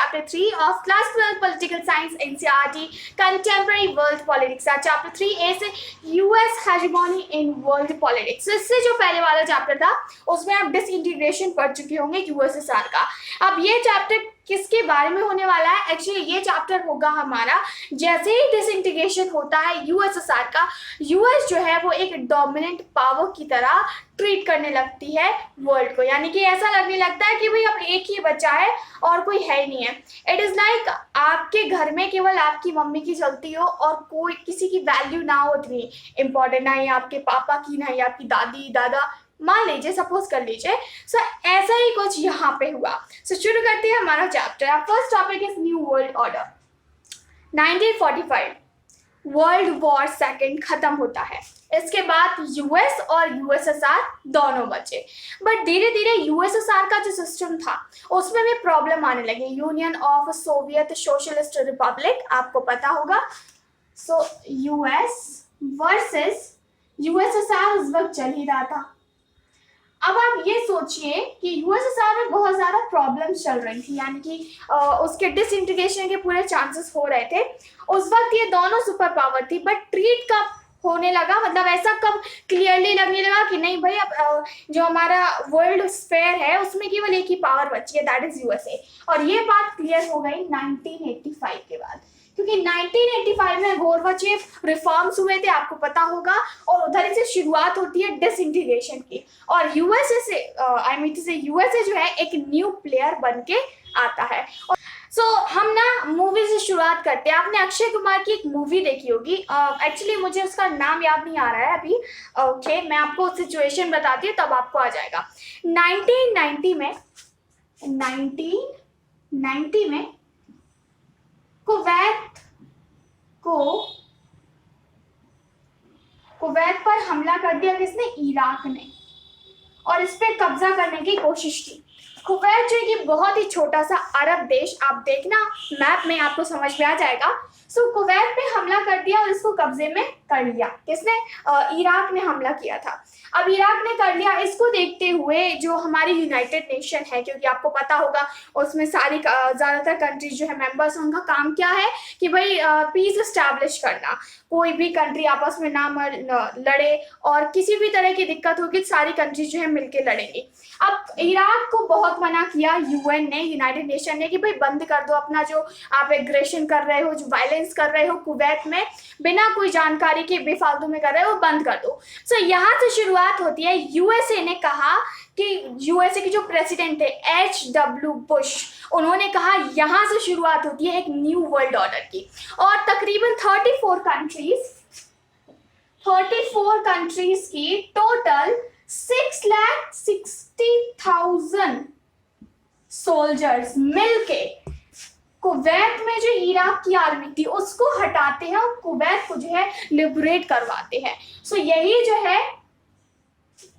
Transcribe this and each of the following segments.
chapter 3 of class 12 political science NCERT contemporary world politics. chapter 3 is US hegemony in world politics. so, इससे जो पहले वाला chapter था उसमें आप डिसइंटीग्रेशन पढ़ चुके होंगे यूएसएसआर का. अब ये चैप्टर किसके बारे में होने वाला है? एक्चुअली ये चैप्टर होगा हमारा जैसे ही डिसइंटीग्रेशन होता है यूएसएसआर का, यूएस जो है वो एक डोमिनेंट पावर की तरह ट्रीट करने लगती है वर्ल्ड को. यानी कि ऐसा लगने लगता है कि भाई अब एक ही बच्चा है और कोई है ही नहीं है. इट इज लाइक आपके घर में केवल आपकी मम्मी की चलती हो और कोई किसी की वैल्यू ना हो उतनी इम्पोर्टेंट, ना ही आपके पापा की, ना ही आपकी दादी दादा, मान लीजिए, सपोज कर लीजिए. सो ऐसा ही कुछ यहाँ पे हुआ. सो शुरू करते हैं हमारा chapter. First topic is new world order. 1945 world war second खत्म होता है. इसके बाद यूएस और यूएसएसआर दोनों बचे. बट धीरे धीरे यूएसएसआर का जो सिस्टम था उसमें भी प्रॉब्लम आने लगी. Union of Soviet socialist Republic, आपको पता होगा. सो यूएस वर्सेस यूएसएसआर उस वक्त चल ही रहा था. अब आप ये सोचिए कि यूएसएसआर में बहुत ज़्यादा प्रॉब्लम्स चल रही थी, यानी कि उसके डिसइंटीग्रेशन के पूरे चांसेस हो रहे थे. उस वक्त ये दोनों सुपर पावर थी. बट ट्रीट कब होने लगा, मतलब ऐसा कब क्लियरली लगने लगा कि नहीं भाई अब जो हमारा वर्ल्ड स्फेयर है उसमें केवल एक ही पावर बची है, दैट इज यूएसए. और ये बात क्लियर हो गई 1985 के बाद, क्योंकि 1985 में गोरबाचेव रिफॉर्म्स हुए थे, आपको पता होगा. और उधर से शुरुआत होती है डिसइंटीग्रेशन की. और यूएसए से यूएसए जो है एक न्यू प्लेयर बन के आता है. सो हम ना मूवी से शुरुआत करते हैं. आपने अक्षय कुमार की एक मूवी देखी होगी. एक्चुअली मुझे उसका नाम याद नहीं आ रहा है अभी. ओके, मैं आपको सिचुएशन बताती हूँ तब आपको आ जाएगा. 1990 में कुवैत पर हमला कर दिया किसने? इराक ने. और इस पे कब्जा करने की कोशिश की. कुवैत जो कि बहुत ही छोटा सा अरब देश, आप देखना मैप में आपको समझ में आ जाएगा. सो कुवैत पे हमला कर दिया और इसको कब्जे में कर लिया. किसने? इराक ने हमला किया था. अब इराक ने कर लिया. इसको देखते हुए जो हमारी यूनाइटेड नेशन है, क्योंकि आपको पता होगा उसमें सारी ज़्यादातर कंट्रीज जो है मेंबर्स, उनका काम क्या है कि भाई पीस एस्टैब्लिश करना. कोई भी कंट्री आपस में ना लड़े और किसी भी तरह की दिक्कत होगी सारी कंट्रीज जो है मिलके लड़ेंगी. अब इराक को बहुत मना किया यूएन ने, यूनाइटेड नेशन ने, कि भाई बंद कर दो अपना जो आप एग्रेशन कर रहे हो, जो वायलेंस कर रहे हो कुवैत में, बिना कोई जानकारी के बेफालतू में कर रहे हो, बंद कर दो. सो यहाँ से शुरुआत होती है. यूएसए ने कहा कि यूएसए के जो प्रेसिडेंट थे एच.डब्ल्यू. बुश, उन्होंने कहा यहाँ से शुरुआत होती है एक न्यू वर्ल्ड ऑर्डर की. और तकरीबन 34 कंट्रीज की टोटल 6,60,000 सोल्जर्स मिलके कुवैत में जो इराक की आर्मी थी उसको हटाते हैं और कुवैत को जो है लिबरेट करवाते हैं. सो यही जो है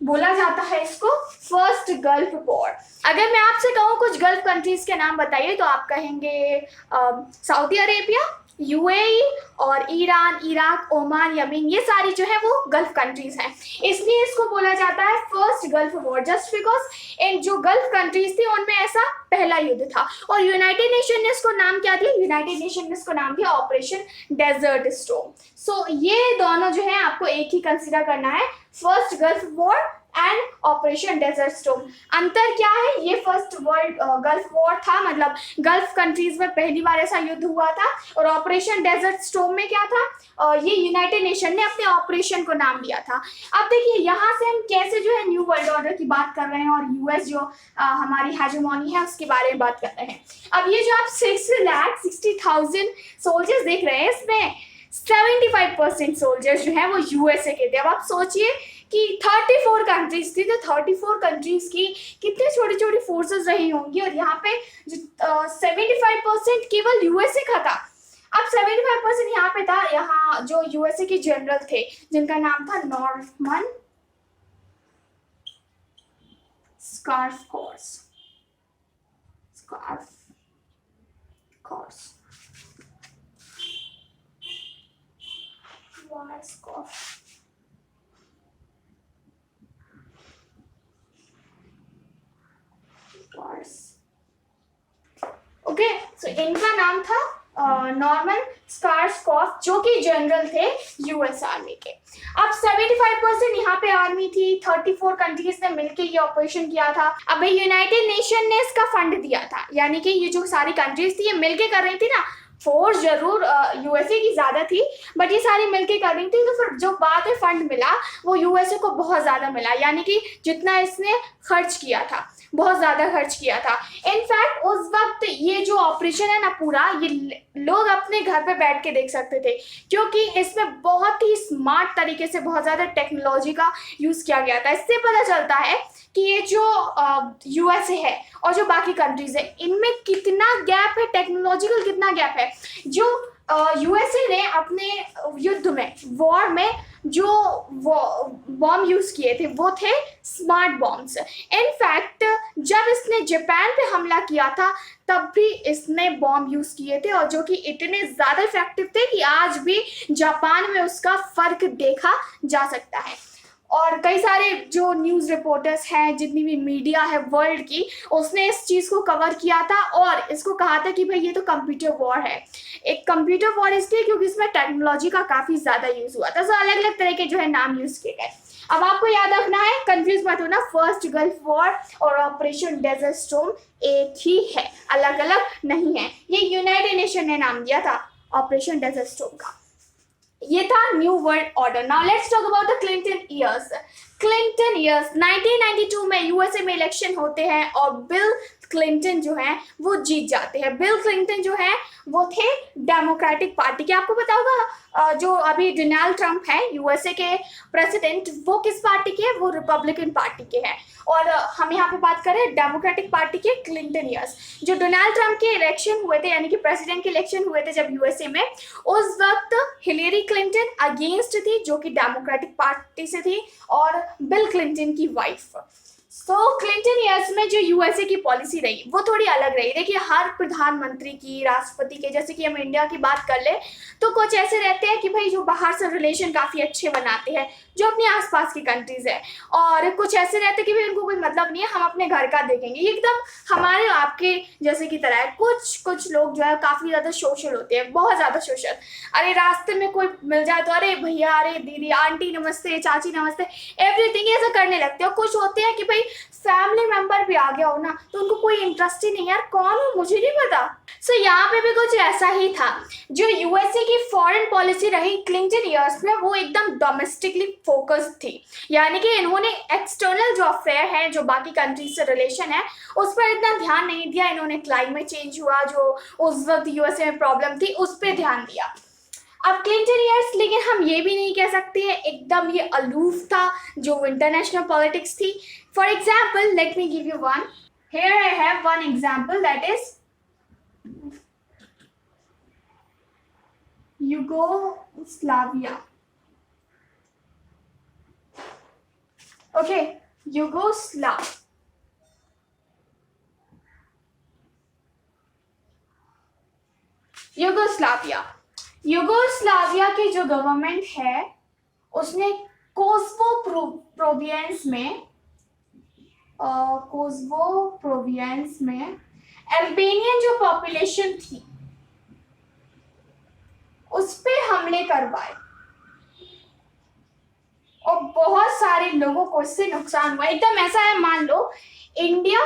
बोला जाता है इसको फर्स्ट गल्फ वॉर. अगर मैं आपसे कहूँ कुछ गल्फ कंट्रीज के नाम बताइए तो आप कहेंगे सऊदी अरेबिया, यूएई और ईरान, इराक, ओमान, यमन, ये सारी जो है वो गल्फ कंट्रीज हैं. इसलिए इसको बोला जाता है first Gulf war, just because in जो गल्फ कंट्रीज थी उनमें ऐसा पहला युद्ध था. और यूनाइटेड नेशन ने इसको नाम क्या दिया? यूनाइटेड नेशन ने इसको नाम दिया ऑपरेशन डेजर्ट स्टॉर्म. सो ये दोनों जो है आपको एक ही कंसिडर करना है, first Gulf War and Operation Desert Storm. अंतर क्या है? ये फर्स्ट वर्ल्ड गल्फ वॉर था, मतलब गल्फ कंट्रीज में पहली बार ऐसा युद्ध हुआ था. और ऑपरेशन डेजर्ट स्टॉर्म में क्या था? ये यूनाइटेड नेशन ने अपने ऑपरेशन को नाम दिया था. अब देखिए यहाँ से हम कैसे जो है न्यू वर्ल्ड ऑर्डर की बात कर रहे हैं और यूएस जो हमारी हेजेमोनी है उसके बारे में बात कर रहे हैं. अब ये जो आप 6,60,000 सोल्जर्स देख रहे हैं, इसमें 75% सोल्जर्स जो है वो यूएसए के थे. अब आप सोचिए कि 34 कंट्रीज थी, तो 34 कंट्रीज की कितनी छोटी छोटी फोर्सेस रही होंगी. और यहाँ पे जो 75% केवल यूएसए का था. अब 75% यहाँ पे था. यहाँ जो यूएसए के जनरल थे जिनका नाम था नॉर्मन स्कार्फ ओके. सो इनका नाम था नॉर्मन स्कार्सकॉफ, जो कि जनरल थे यूएस आर्मी के। अब 75% यहाँ पे आर्मी थी, 34 कंट्रीज ने मिलकर ये ऑपरेशन किया था। अब यूनाइटेड नेशन ने इसका फंड दिया था, यानी कि ये जो सारी कंट्रीज थी ये मिलके कर रही थी ना, फोर्स जरूर यूएसए की ज्यादा थी बट ये सारी मिलके कर रही थी, तो फिर जो बाद में फंड मिला वो यूएसए को बहुत ज्यादा मिला, यानी कि जितना इसने खर्च किया था बहुत ज्यादा खर्च किया था। इनफैक्ट उस वक्त ये जो ऑपरेशन है ना पूरा, ये लोग अपने घर पे बैठ के देख सकते थे, क्योंकि इसमें बहुत ही स्मार्ट तरीके से बहुत ज्यादा टेक्नोलॉजी का यूज किया गया था। इससे पता चलता है कि ये जो यूएसए है और जो बाकी कंट्रीज है इनमें कितना गैप है, टेक्नोलॉजिकल कितना गैप है। जो यूएसए ने अपने युद्ध में, वॉर में जो बॉम्ब यूज किए थे वो थे स्मार्ट बॉम्ब्स। इनफैक्ट जब इसने जापान पे हमला किया था तब भी इसने बॉम्ब यूज किए थे, और जो कि इतने ज्यादा इफेक्टिव थे कि आज भी जापान में उसका फर्क देखा जा सकता है। और कई सारे जो न्यूज़ रिपोर्टर्स हैं, जितनी भी मीडिया है वर्ल्ड की, उसने इस चीज़ को कवर किया था और इसको कहा था कि भाई ये तो कंप्यूटर वॉर है। एक कंप्यूटर वॉर इसलिए क्योंकि इसमें टेक्नोलॉजी का काफ़ी ज़्यादा यूज़ हुआ था। सो अलग अलग तरह के जो है नाम यूज़ किए गए। अब आपको याद रखना है, कंफ्यूज मत होना, फर्स्ट गल्फ वॉर और ऑपरेशन डेजर्ट स्टॉर्म एक ही है, अलग अलग नहीं है। ये यूनाइटेड नेशन ने नाम दिया था ऑपरेशन डेजर्ट स्टॉर्म का। ये था new world order. Now let's talk about the Clinton years. Clinton years 1992 में यूएसए में इलेक्शन होते हैं और बिल क्लिंटन जो है वो जीत जाते हैं। बिल क्लिंटन जो है वो थे डेमोक्रेटिक पार्टी के। आपको पता होगा जो अभी डोनाल्ड ट्रंप है यूएसए के प्रेसिडेंट, वो किस पार्टी के हैं? वो रिपब्लिकन पार्टी के हैं। और हम यहाँ पे बात करें डेमोक्रेटिक पार्टी के क्लिंटन ईयर्स। जो डोनाल्ड ट्रंप के इलेक्शन हुए थे, यानी कि प्रेसिडेंट के इलेक्शन हुए थे जब यूएसए में, उस वक्त हिलेरी क्लिंटन अगेंस्ट थी, जो कि डेमोक्रेटिक पार्टी से थी, और बिल क्लिंटन की वाइफ। तो क्लिंटन ईयर्स में जो यूएसए की पॉलिसी रही वो थोड़ी अलग रही। देखिए हर प्रधानमंत्री की, राष्ट्रपति के, जैसे कि हम इंडिया की बात कर ले तो कुछ ऐसे रहते हैं कि भाई जो बाहर से रिलेशन काफ़ी अच्छे बनाते हैं, जो अपने आसपास की कंट्रीज है, और कुछ ऐसे रहते हैं कि भाई उनको कोई मतलब नहीं है, हम अपने घर का देखेंगे। ये एकदम हमारे आपके जैसे की तरह है। कुछ लोग जो है काफ़ी ज़्यादा सोशल होते हैं, बहुत ज़्यादा सोशल। अरे रास्ते में कोई मिल जाए तो अरे भैया, अरे दीदी, आंटी नमस्ते, चाची नमस्ते, एवरीथिंग ऐसा करने लगते हैं। कुछ होते हैं कि भाई फैमिली मेंबर भी आ गया हो ना तो उनको कोई इंटरेस्ट ही नहीं, यार कौन हो मुझे नहीं पता। सो यहाँ पे भी कुछ ऐसा ही था। जो यूएसए की फॉरेन पॉलिसी रही क्लिंटन ईयर्स में, वो एकदम डोमेस्टिकली फोकस्ड थी, यानी कि इन्होंने एक्सटर्नल जो अफेयर है, जो बाकी कंट्रीज से रिलेशन है, उस पर इतना ध्यान नहीं दिया। इन्होंने क्लाइमेट चेंज हुआ जो उस वक्त यूएसए में प्रॉब्लम थी, उस पर ध्यान दिया। अब क्लिंटन ईयर्स, लेकिन हम ये भी नहीं कह सकते हैं एकदम ये अलूफ था जो इंटरनेशनल पॉलिटिक्स थी। For example, let me give you one. Here I have one example, that is Yugoslavia. Okay, Yugoslavia की जो गवर्नमेंट है उसने कोसोवो प्रोविंस में अल्बेनियन जो पॉपुलेशन थी उस पे हमले करवाए और बहुत सारे लोगों को इससे नुकसान हुआ। एकदम ऐसा है, मान लो इंडिया,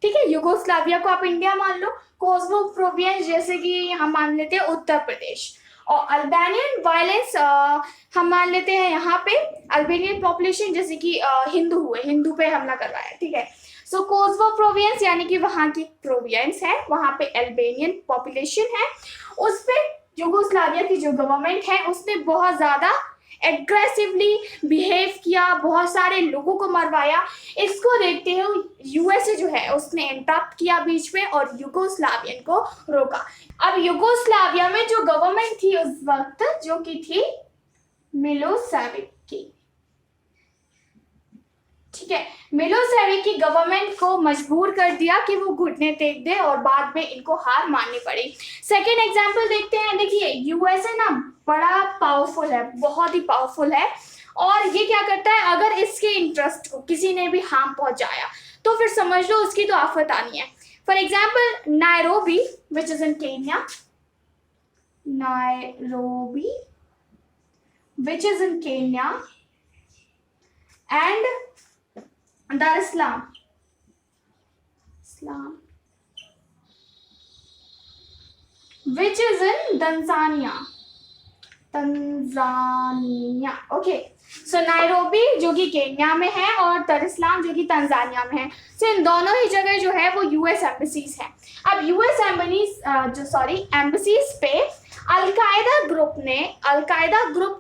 ठीक है, यूगोस्लाविया को आप इंडिया मान लो, कोसोवो प्रोविंस जैसे कि हम मान लेते हैं उत्तर प्रदेश, और अल्बेनियन वायलेंस हम मान लेते हैं यहाँ पे अल्बेनियन पॉपुलेशन जैसे कि हिंदू पे हमला करवाया, ठीक है। सो कोसोवो प्रोविंस यानी कि वहाँ की प्रोविंस है, वहाँ पे अल्बेनियन पॉपुलेशन है, उस पे यूगोस्लाविया की जो गवर्नमेंट है उसने बहुत ज़्यादा एग्रेसिवली बिहेव किया, बहुत सारे लोगों को मरवाया। इसको देखते हुए यूएसए जो है उसने इंटरप्ट किया बीच में और यूगोस्लावियन को रोका। अब यूगोस्लाविया में जो गवर्नमेंट थी उस वक्त, जो कि थी मिलोसेविक की, ठीक है, मिलोसेविक की गवर्नमेंट को मजबूर कर दिया कि वो घुटने टेक दे और बाद में इनको हार माननी पड़ी। सेकेंड एग्जाम्पल देखते हैं। देखिए यूएसए ना बड़ा पावरफुल है, बहुत ही पावरफुल है, और ये क्या करता है, अगर इसके इंटरेस्ट को किसी ने भी हार्म पहुंचाया तो फिर समझ लो उसकी तो आफत आनी है। For example, Nairobi, which is in Kenya. Nairobi, which is in Kenya, and Dar es Salaam, which is in Tanzania. Okay, so Nairobi जो कि केन्या में है और dar es Salaam जो कि तंजानिया में है. सो इन दोनों ही जगह जो है वो यूएस एम्बेसीज हैं. अब यूएस एम्बेसीज पे अलकायदा ग्रुप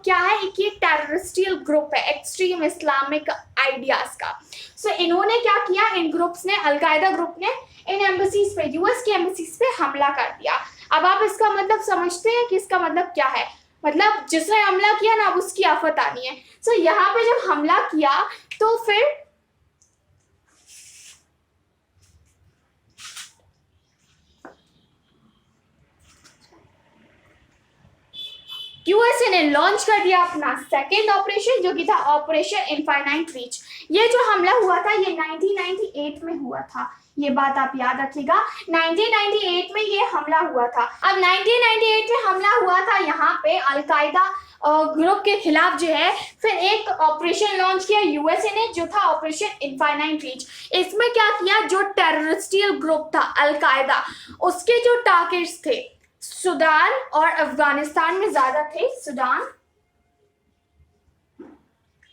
क्या है, एक टेररिस्टियल ग्रुप है एक्सट्रीम इस्लामिक आइडियाज का. सो इन्होंने क्या किया, इन ग्रुप्स ने, अलकायदा ग्रुप ने इन एम्बेसीज पे, यूएस की एम्बेसीज पे हमला कर दिया. अब आप इसका मतलब समझते हैं कि इसका मतलब क्या है, मतलब जिसने हमला किया ना अब उसकी आफत आनी है. सो यहाँ पे जब हमला किया तो फिर यूएसए ने लॉन्च कर दिया अपना सेकेंड ऑपरेशन जो कि था ऑपरेशन इनफाइनाइट रीच. ये जो हमला हुआ था ये 1998 में हुआ था, ये बात आप याद रखिएगा. 1998 में ये हमला हुआ था. अब 1998 में हमला हुआ था यहाँ पे अलकायदा ग्रुप के खिलाफ जो है, फिर एक ऑपरेशन लॉन्च किया यूएसए ने जो था ऑपरेशन इनफाइनाइट रीच. इसमें क्या किया, जो टेररिस्टियल ग्रुप था अलकायदा, उसके जो टारगेट्स थे सूडान और अफगानिस्तान में ज्यादा थे, सूडान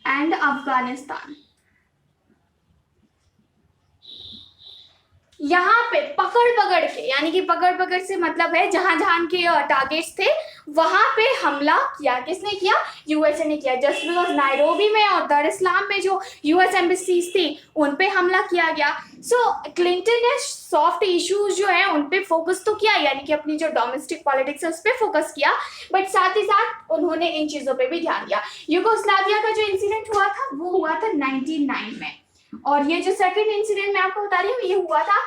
एंड अफगानिस्तान. यहाँ पे पकड़ के, यानी कि पकड़ से मतलब है जहां जहां के टारगेट्स थे वहां पे हमला किया. किसने किया, यूएसए ने किया. जस्ट बिकॉज नायरोबी में और dar es Salaam में जो यूएस एम्बेसीज थी उन पे हमला किया गया. सो क्लिंटन ने सॉफ्ट इश्यूज जो है उन पे फोकस तो किया, यानी कि अपनी जो डोमेस्टिक पॉलिटिक्स है उस पे फोकस किया, बट साथ ही साथ उन्होंने इन चीजों पे भी ध्यान दिया. यूगोस्लाविया का जो इंसिडेंट हुआ था वो हुआ था 1999 में, और ये जो सेकंड इंसिडेंट मैं आपको बता रही हूँ ये हुआ था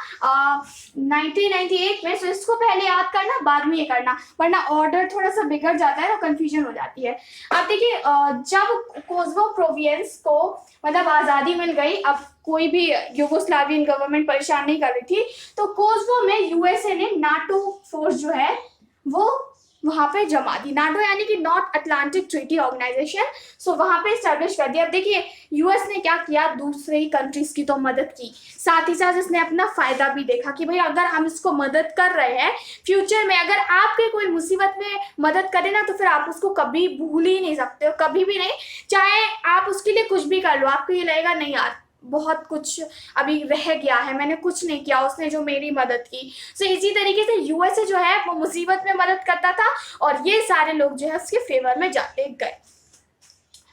1998 में. सो इसको पहले याद करना, बाद में ये करना, वरना ऑर्डर थोड़ा सा बिगड़ जाता है तो कंफ्यूजन हो जाती है. अब देखिए, जब कोसोवो प्रोविंस को मतलब आज़ादी मिल गई, अब कोई भी यूगोस्लावियन गवर्नमेंट परेशान नहीं कर रही थी, तो कोसोवो में यूएसए ने नाटो फोर्स जो है वो वहां पे जमा दी. नाटो यानी कि नॉर्थ अटलांटिक ट्रीटी ऑर्गेनाइजेशन. सो वहां पे स्टैब्लिश कर दिया. अब देखिए यूएस ने क्या किया, दूसरे कंट्रीज की तो मदद की, साथ ही साथ इसने अपना फायदा भी देखा कि भाई अगर हम इसको मदद कर रहे हैं, फ्यूचर में अगर आपके कोई मुसीबत में मदद करे ना तो फिर आप उसको कभी भूल ही नहीं सकते हो, कभी भी नहीं. चाहे आप उसके लिए कुछ भी कर लो, आपको ये लगेगा नहीं यार बहुत कुछ अभी रह गया है, मैंने कुछ नहीं किया, उसने जो मेरी मदद की. सो इसी तरीके से यूएसए जो है वो मुसीबत में मदद करता था और ये सारे लोग जो है उसके फेवर में जाते गए.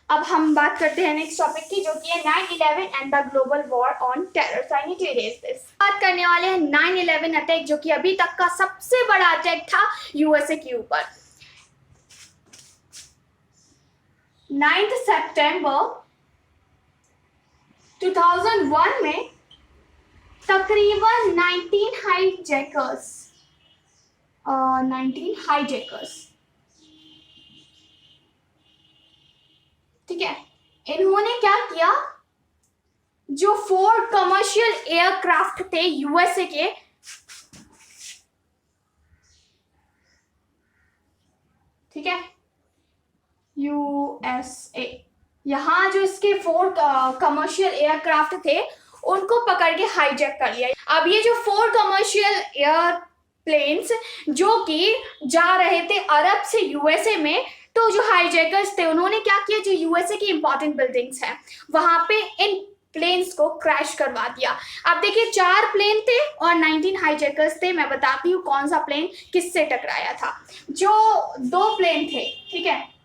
अब हम बात करते हैं नेक्स्ट टॉपिक की जो कि है 9/11 and the global war on terror. So I need to erase this. बात करने वाले हैं 9/11 अटैक जो कि अभी तक का सबसे बड़ा अटैक था यूएसए के ऊपर. 9 सितंबर 2001 में तकरीबन 19 हाईजैकर्स, ठीक है, इन्होंने क्या किया, जो 4 कमर्शियल एयरक्राफ्ट थे यूएसए के, ठीक है, यूएसए, यहाँ जो इसके 4 कमर्शियल एयरक्राफ्ट थे उनको पकड़ के हाईजैक कर लिया. अब ये जो 4 कमर्शियल एयरप्लेन्स जो कि जा रहे थे अरब से यूएसए में, तो जो हाईजैकर्स थे उन्होंने क्या किया, जो यूएसए की इंपॉर्टेंट बिल्डिंग्स हैं वहां पे इन प्लेन्स को क्रैश करवा दिया. अब देखिए 4 प्लेन थे और 19 हाईजैकर्स थे. मैं बताती हूँ कौन सा प्लेन किससे टकराया था. जो 2 प्लेन थे, ठीक है,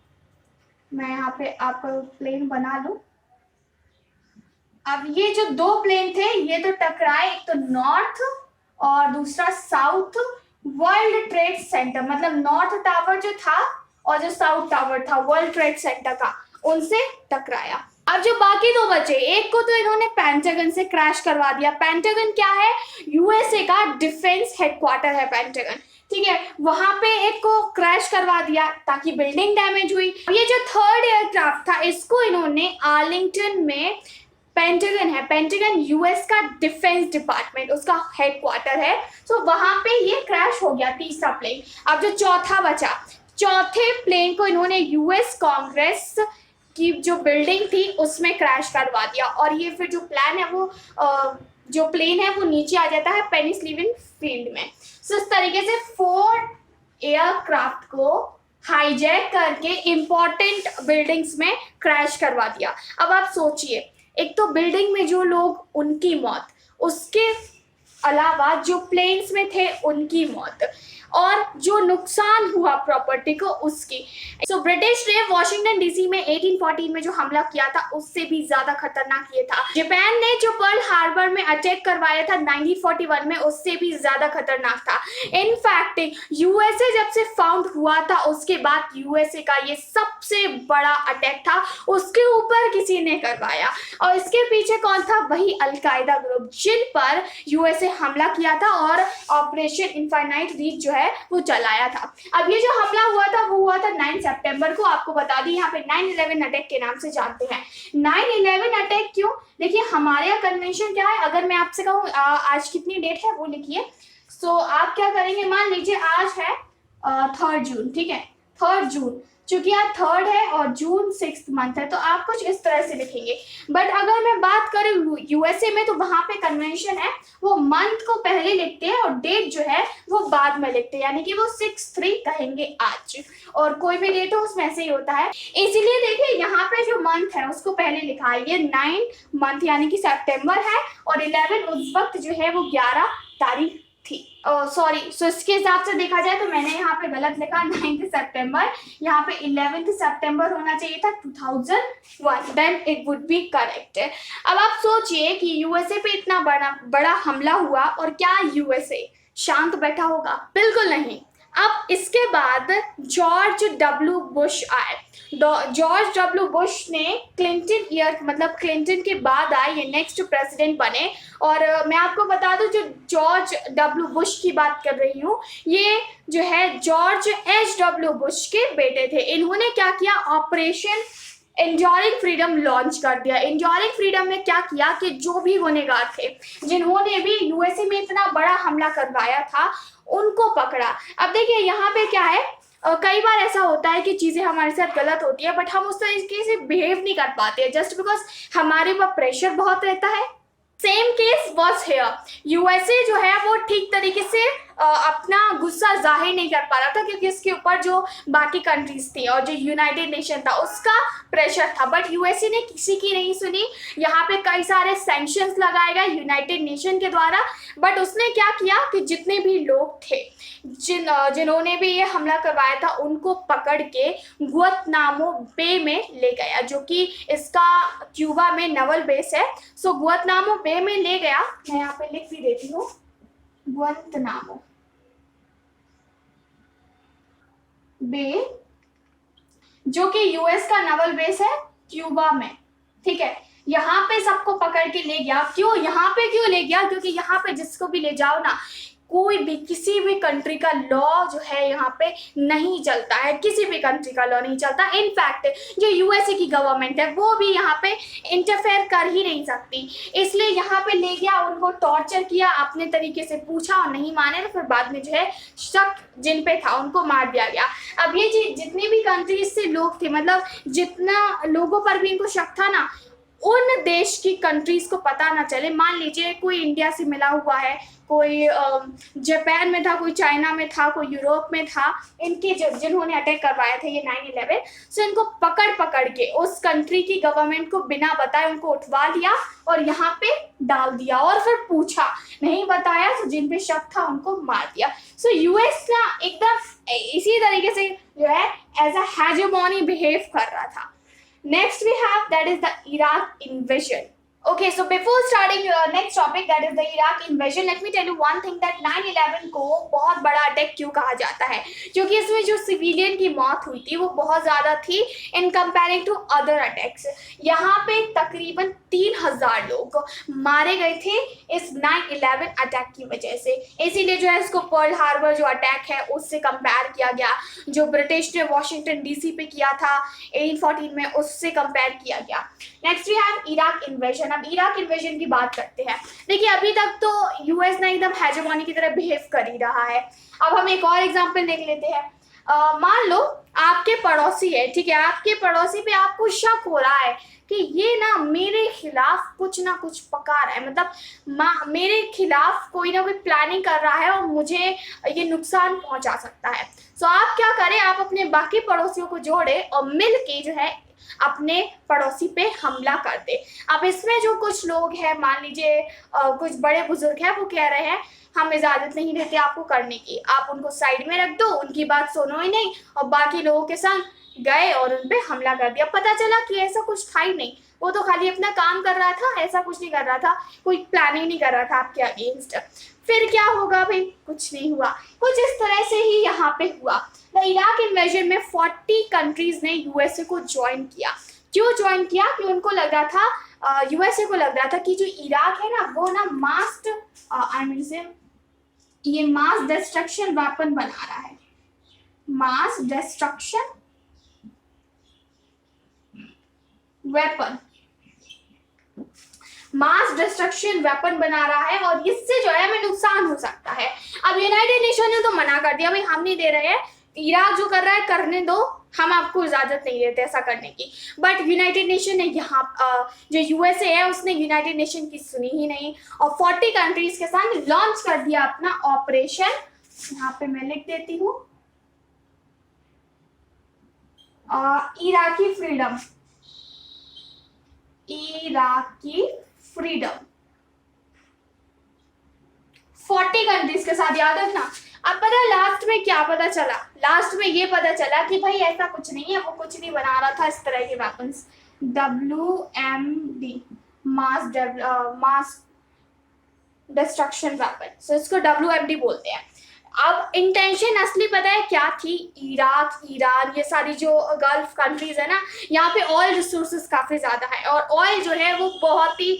मैं यहाँ पे आपका प्लेन बना लूं. अब ये जो 2 प्लेन थे ये तो टकराए, एक तो नॉर्थ और दूसरा साउथ वर्ल्ड ट्रेड सेंटर, मतलब नॉर्थ टावर जो था और जो साउथ टावर था वर्ल्ड ट्रेड सेंटर का, उनसे टकराया. अब जो बाकी 2 बचे, एक को तो इन्होंने पेंटागन से क्रैश करवा दिया. पेंटागन क्या है, यूएसए का डिफेंस हेडक्वार्टर है पेंटागन, ठीक है, वहां पे एक को क्रैश करवा दिया ताकि बिल्डिंग डैमेज हुई. ये जो 3rd एयरक्राफ्ट था इसको इन्होंने आर्लिंगटन में पेंटागन है, पेंटागन यूएस का डिफेंस डिपार्टमेंट, उसका हेडक्वार्टर है। तो वहां पे ये क्रैश हो गया तीसरा प्लेन। अब जो चौथा बचा, चौथे प्लेन को इन्होंने यूएस कांग्रेस की जो बिल्डिंग थी उसमें क्रैश करवा दिया, और ये फिर जो प्लान है वो जो प्लेन है वो नीचे आ जाता है पेनिसिलिन फील्ड में। सो इस तरीके से 4 एयरक्राफ्ट को हाईजैक करके इंपॉर्टेंट बिल्डिंग्स में क्रैश करवा दिया। अब आप सोचिए, एक तो बिल्डिंग में जो लोग, उनकी मौत, उसके अलावा जो प्लेन्स में थे उनकी मौत, और जो नुकसान हुआ प्रॉपर्टी को उसकी। सो ब्रिटिश ने वॉशिंगटन डीसी में 1814 में जो हमला किया था उससे भी ज्यादा खतरनाक ये था। जापान ने जो पर्ल हार्बर में अटैक करवाया था 1941 में, उससे भी ज्यादा खतरनाक था। इनफैक्ट यूएसए जब से फाउंड हुआ था उसके बाद यूएसए का ये सबसे बड़ा अटैक था, उसके ऊपर किसी ने करवाया। और इसके पीछे कौन था? वही अलकायदा ग्रुप, जिन पर यूएसए हमला किया था और ऑपरेशन इनफाइनाइट रीच जो है वो चलाया था। अब ये जो हमला हुआ था वो हुआ था 9 सितंबर को। आपको बता दी यहाँ पे 9/11 अटैक के नाम से जानते हैं। 9/11 अटैक क्यों? देखिए हमारे यहाँ कन्वेंशन क्या है, अगर मैं आपसे कहूँ आज कितनी डेट है वो लिखिए। सो आप क्या करेंगे, मान लीजिए आज है 3 जून, ठीक है, 3 जून, चूंकि आज 3 है और जून 6th मंथ है, तो आप कुछ इस तरह से लिखेंगे। बट अगर मैं बात करूँ यूएसए में, तो वहां पे कन्वेंशन है, वो मंथ को पहले लिखते हैं और डेट जो है वो बाद में लिखते हैं, यानी कि वो 6/3 कहेंगे आज, और कोई भी डेट हो उसमें ऐसे ही होता है। इसीलिए देखिए यहाँ पे जो मंथ है उसको पहले लिखा है, ये 9 मंथ यानी कि सितंबर है, और 11 उस वक्त जो है वो 11 तारीख थी। सॉरी, सो इसके हिसाब से देखा जाए तो मैंने यहाँ पे गलत लिखा 9 सितंबर, यहाँ पे 11 सितंबर होना चाहिए था 2001, then it would be correct. अब आप सोचिए कि यूएसए पे इतना बड़ा हमला हुआ और क्या यूएसए शांत बैठा होगा? बिल्कुल नहीं। अब इसके बाद जॉर्ज डब्ल्यू बुश आए। जॉर्ज डब्ल्यू बुश ने क्लिंटन के बाद आए, ये नेक्स्ट प्रेसिडेंट बने। और मैं आपको बता दूं, जो जॉर्ज डब्ल्यू बुश की बात कर रही हूँ, ये जो है जॉर्ज एच.डब्ल्यू बुश के बेटे थे। इन्होंने क्या किया, ऑपरेशन एंड्योरिंग फ्रीडम लॉन्च कर दिया। एंड्योरिंग फ्रीडम में क्या किया कि जो भी गुनहगार थे, जिन्होंने भी यूएसए में इतना बड़ा हमला करवाया था, उनको पकड़ा। अब देखिए यहाँ पे क्या है, कई बार ऐसा होता है कि चीजें हमारे साथ गलत होती है, बट हम उस तरीके से बिहेव नहीं कर पाते जस्ट बिकॉज हमारे ऊपर प्रेशर बहुत रहता है। Same case was here. USA जो है वो ठीक तरीके से अपना गुस्सा जाहिर नहीं कर पा रहा था, क्योंकि इसके ऊपर जो बाकी कंट्रीज थी और जो यूनाइटेड नेशन था उसका प्रेशर था, बट यूएसए ने किसी की नहीं सुनी। यहाँ पे कई सारे सैंक्शंस लगाए गए यूनाइटेड नेशन के द्वारा, बट उसने क्या किया कि जितने भी लोग थे जिन्होंने भी ये हमला करवाया था उनको पकड़ के गुआंतानामो बे में ले गया, जो कि इसका क्यूबा में नवल बेस है। सो गुआंतानामो बे में ले गया, मैं यहाँ पे लिख भी देती हूँ, गुआंतानामो बे, जो कि यूएस का नवल बेस है क्यूबा में, ठीक है। यहाँ पे सबको पकड़ के ले गया। क्यों यहाँ पे क्यों ले गया? क्योंकि यहाँ पे जिसको भी ले जाओ ना, कोई भी किसी भी कंट्री का लॉ जो है यहाँ पे नहीं चलता है, किसी भी कंट्री का लॉ नहीं चलता। इनफैक्ट जो यूएसए की गवर्नमेंट है वो भी यहाँ पे इंटरफेयर कर ही नहीं सकती, इसलिए यहाँ पे ले गया, उनको टॉर्चर किया, अपने तरीके से पूछा और नहीं माने तो फिर बाद में जो है शक जिन पे था उनको मार दिया गया। अब ये जितनी भी कंट्रीज से लोग थे, मतलब जितना लोगों पर भी इनको शक था ना, उन देश की कंट्रीज को पता ना चले। मान लीजिए कोई इंडिया से मिला हुआ है, कोई जापान में था, कोई चाइना में था, कोई यूरोप में था, इनके जिन्होंने अटैक करवाया था ये 9/11, सो इनको पकड़ के उस कंट्री की गवर्नमेंट को बिना बताए उनको उठवा लिया और यहाँ पे डाल दिया, और फिर पूछा, नहीं बताया तो जिन पे शक था उनको मार दिया। सो यूएस ना एकदम इसी तरीके से जो है एज अ हेजेमोनी बिहेव कर रहा था। Next we have, that is the Iraq invasion. Okay, so before starting next topic, that is the Iraq invasion, let me tell you one thing that 9/11 को बहुत बड़ा अटैक क्यों कहा जाता है, क्योंकि इसमें जो सिविलियन की मौत हुई थी वो बहुत ज़्यादा थी in comparing to other attacks. यहाँ पे तकरीबन 3000 लोग मारे गए थे इस 9/11 अटैक की वजह से। इसीलिए जो है इसको पर्ल हार्बर जो अटैक है उससे कंपेयर किया गया, जो ब्रिटिश ने वॉशिंगटन डीसी पे किया था 1814 में, उससे कंपेयर किया गया। Next we have Iraq invasion. अब इराक इन्वेजन की बात करते हैं। देखिए अभी तक तो यूएस ना एकदम हेजेमोनी की तरह बिहेव कर ही रहा है। अब हम एक और एग्जांपल देख लेते हैं। मान लो आपके पड़ोसी है, ठीक है, आपके पड़ोसी पे आपको शक हो रहा है कि ये ना मेरे खिलाफ कुछ ना कुछ पका रहा है, मतलब मेरे खिलाफ कोई ना कोई प्लानिंग कर रहा है और मुझे ये नुकसान पहुंचा सकता है। सो आप क्या करें, आप अपने बाकी पड़ोसियों को जोड़े और मिल के जो है अपने पड़ोसी पे हमला कर दे। अब इसमें जो कुछ लोग हैं, मान लीजिए कुछ बड़े बुजुर्ग हैं, वो कह रहे हैं हम इजाजत नहीं देते आपको करने की, आप उनको साइड में रख दो, उनकी बात सुनो ही नहीं, और बाकी लोगों के संग गए और उन पे हमला कर दिया। पता चला कि ऐसा कुछ था ही नहीं, वो तो खाली अपना काम कर रहा था, ऐसा कुछ नहीं कर रहा था, कोई प्लानिंग नहीं कर रहा था आपके अगेंस्ट। फिर क्या होगा भाई, कुछ नहीं हुआ। कुछ इस तरह से ही यहाँ पे हुआ। द इराक इन्वेजन में 40 कंट्रीज ने यूएसए को ज्वाइन किया। क्यों ज्वाइन किया? कि उनको लग रहा था, यूएसए को लग रहा था कि जो इराक है ना वो ना ये मास डिस्ट्रक्शन वेपन बना रहा है, मास डिस्ट्रक्शन वेपन, मास डिस्ट्रक्शन वेपन बना रहा है और इससे जो है हमें नुकसान हो सकता है। अब यूनाइटेड नेशन ने तो मना कर दिया, भाई हम नहीं दे रहे हैं, इराक जो कर रहा है करने दो, हम आपको इजाजत नहीं देते ऐसा करने की। बट यूनाइटेड नेशन ने यहाँ जो यूएसए है उसने यूनाइटेड नेशन की सुनी ही नहीं और 40 कंट्रीज के साथ लॉन्च कर दिया अपना ऑपरेशन। यहाँ पे मैं लिख देती हूँ Iraqi freedom, Iraqi freedom 40 countries के साथ, याद रखना। अब पता है लास्ट में क्या पता चला? लास्ट में ये पता चला कि भाई ऐसा कुछ नहीं है, वो कुछ नहीं बना रहा था इस तरह के weapons. WMD mass destruction weapon, so इसको WMD बोलते हैं। अब इंटेंशन असली पता है क्या थी? इराक, ईरान, ये सारी जो गल्फ कंट्रीज है ना, यहाँ पे ऑयल रिसोर्सेज काफी ज्यादा है और ऑयल जो है वो बहुत ही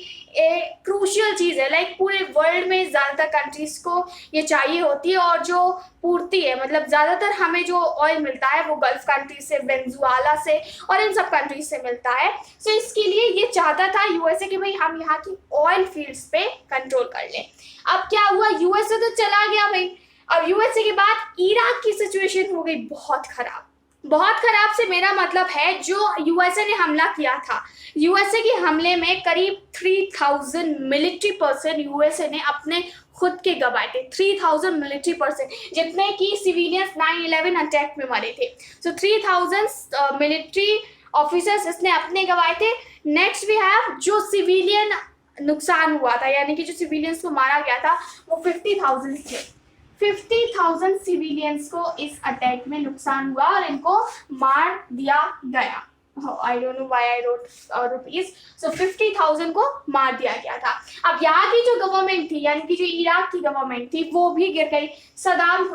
क्रूशियल चीज है। लाइक पूरे वर्ल्ड में ज्यादातर कंट्रीज को ये चाहिए होती है और जो पूर्ति है, मतलब ज्यादातर हमें जो ऑयल मिलता है वो गल्फ कंट्रीज से, वेनेजुएला से और इन सब कंट्रीज से मिलता है। सो इसके लिए ये चाहता था यूएसए कि भाई हम यहाँ की ऑयल फील्ड्स पे कंट्रोल कर लें। अब क्या हुआ? यूएसए तो चला गया भाई। अब यूएसए के बाद इराक की सिचुएशन हो गई बहुत खराब। बहुत खराब से मेरा मतलब है जो यूएसए ने हमला किया था, यूएसए के हमले में करीब 3000 मिलिट्री पर्सन यूएसए ने अपने खुद के गंवाए थे। 3000 मिलिट्री पर्सन, जितने की सिविलियंस 9/11 अटैक में मरे थे। सो 3000 मिलिट्री ऑफिसर्स इसने अपने गंवाए थे। नेक्स्ट वी हैव जो सिविलियन नुकसान हुआ था, यानी कि जो सिविलियंस को मारा गया था वो 50,000 थे। 50,000 सिविलियंस को इस अटैक में नुकसान हुआ और इनको मार दिया गया। I don't know why I wrote rupees. So 50,000 को मार दिया गया था। अब यहाँ की जो गवर्नमेंट थी, यानी कि जो इराक की गवर्नमेंट थी, वो भी गिर गई। सदाम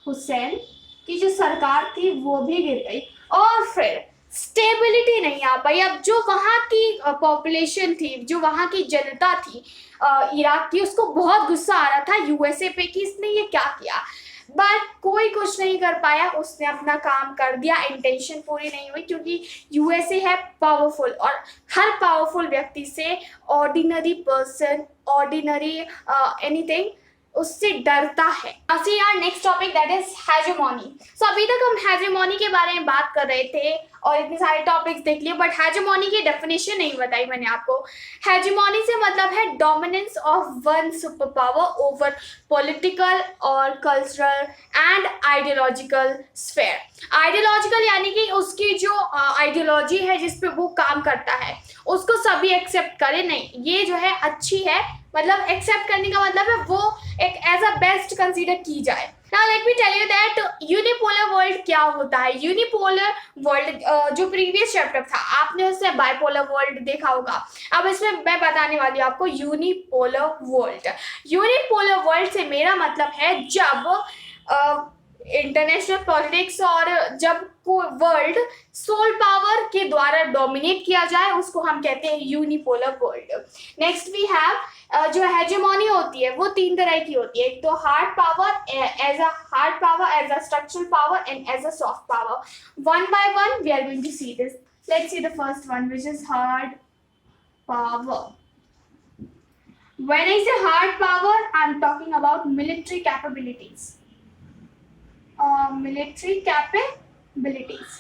हुसैन की जो सरकार थी वो भी गिर गई और फिर स्टेबिलिटी नहीं आ पाई। अब जो वहाँ की पॉपुलेशन थी, जो वहाँ की जनता थी इराक की, उसको बहुत गुस्सा आ रहा था यूएसए पे कि इसने ये क्या किया, बट कोई कुछ नहीं कर पाया। उसने अपना काम कर दिया, इंटेंशन पूरी नहीं हुई क्योंकि यूएसए है पावरफुल और हर पावरफुल व्यक्ति से ऑर्डिनरी पर्सन, ऑर्डिनरी एनीथिंग उससे डरता है। सी यार next topic that is hegemony. सो अभी तक हम हेजेमोनी के बारे में बात कर रहे थे और इतने सारे टॉपिक्स देख लिए, बट हेजेमोनी की डेफिनेशन नहीं बताई मैंने आपको। हेजेमोनी से मतलब है dominance of one super power over political और cultural and ideological sphere. Ideological यानी कि उसकी जो आइडियोलॉजी है जिस पे वो काम करता है उसको सभी एक्सेप्ट करें, नहीं ये जो है अच्छी है, मतलब एक्सेप्ट करने का मतलब है वो एक एज अ बेस्ट कंसीडर की जाए। Now let me tell you that unipolar world क्या होता है। यूनिपोलर वर्ल्ड जो प्रीवियस चैप्टर था आपने उससे बाइपोलर वर्ल्ड देखा होगा। अब इसमें मैं बताने वाली हूँ आपको यूनिपोलर वर्ल्ड। यूनिपोलर वर्ल्ड से मेरा मतलब है जब इंटरनेशनल पॉलिटिक्स और जब को वर्ल्ड सोल पावर के द्वारा डोमिनेट किया जाए उसको हम कहते हैं unipolar world. Next we have जो हेजेमोनी होती है वो तीन तरह की होती है, एक तो hard power, as a hard power, as a structural power and as a soft power. One by one we are going to see this. Let's see the first one which is hard power. When I say hard power, I'm talking about military capabilities. Military capabilities.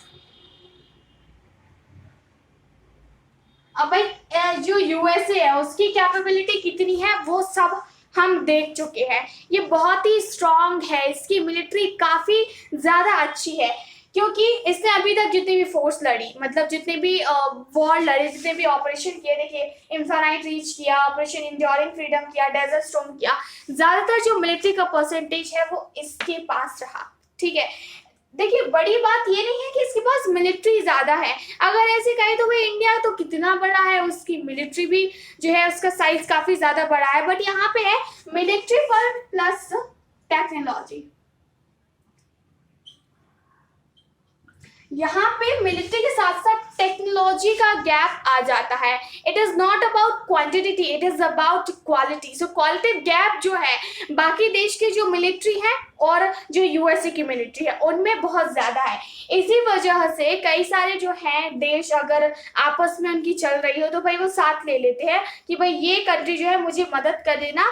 अब भाई जो USA है उसकी capability कितनी है वो सब हम देख चुके हैं। ये बहुत ही स्ट्रांग है, इसकी मिलिट्री काफी ज्यादा अच्छी है क्योंकि इसने अभी तक जितनी भी फोर्स लड़ी, मतलब जितने भी वॉर लड़े, जितने भी ऑपरेशन किए, देखिए इन्फानाइट रीच किया, ऑपरेशन इंड्योरिंग फ्रीडम किया, डेजर्ट स्टॉर्म किया, ज्यादातर जो मिलिट्री का परसेंटेज है वो इसके पास रहा। ठीक है, देखिए बड़ी बात ये नहीं है कि इसके पास मिलिट्री ज्यादा है, अगर ऐसे कहें तो भाई इंडिया तो कितना बड़ा है, उसकी मिलिट्री भी जो है उसका साइज काफी ज्यादा बड़ा है, बट यहाँ पे है मिलिट्री पर प्लस टेक्नोलॉजी। यहाँ पे मिलिट्री के साथ साथ टेक्नोलॉजी का गैप आ जाता है। It is not about quantity, it is about quality. So quality gap जो है बाकी देश की जो मिलिट्री है और जो यूएसए की मिलिट्री है उनमें बहुत ज्यादा है। इसी वजह से कई सारे जो हैं देश अगर आपस में उनकी चल रही हो तो भाई वो साथ ले लेते हैं कि भाई ये कंट्री जो है मुझे मदद कर देना,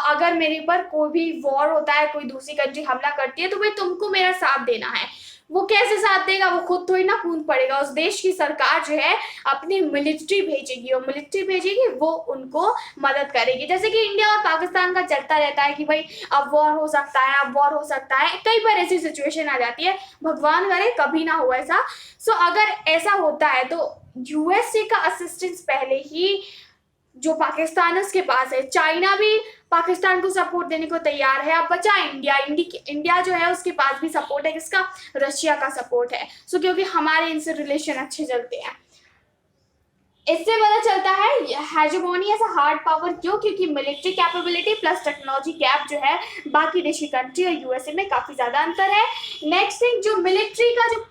अगर मेरे पर कोई भी वॉर होता है, कोई दूसरी कंट्री हमला करती है तो भाई तुमको मेरा साथ देना है। वो कैसे साथ देगा, वो खुद थोड़ी ना कूद पड़ेगा, उस देश की सरकार जो है अपनी मिलिट्री भेजेगी और मिलिट्री भेजेगी वो उनको मदद करेगी। जैसे कि इंडिया और पाकिस्तान का चलता रहता है कि भाई अब वॉर हो सकता है, अब वॉर हो सकता है, कई बार ऐसी सिचुएशन आ जाती है, भगवान करे कभी ना हो ऐसा। सो अगर ऐसा होता है तो यूएसए का असिस्टेंस पहले ही जो पाकिस्तान है उसके पास है, चाइना भी पाकिस्तान को सपोर्ट देने को तैयार है, अब बचा इंडिया जो है उसके पास भी सपोर्ट है, किसका, रशिया का सपोर्ट है। सो क्योंकि हमारे इनसे रिलेशन अच्छे चलते हैं, इससे पता चलता है hegemony as a hard power क्यों, क्योंकि military capability plus technology gap जो है बाकी देशी कंट्री और यूएसए में काफी ज्यादा अंतर है। नेक्स्ट थिंग, जो मिलिट्री का जो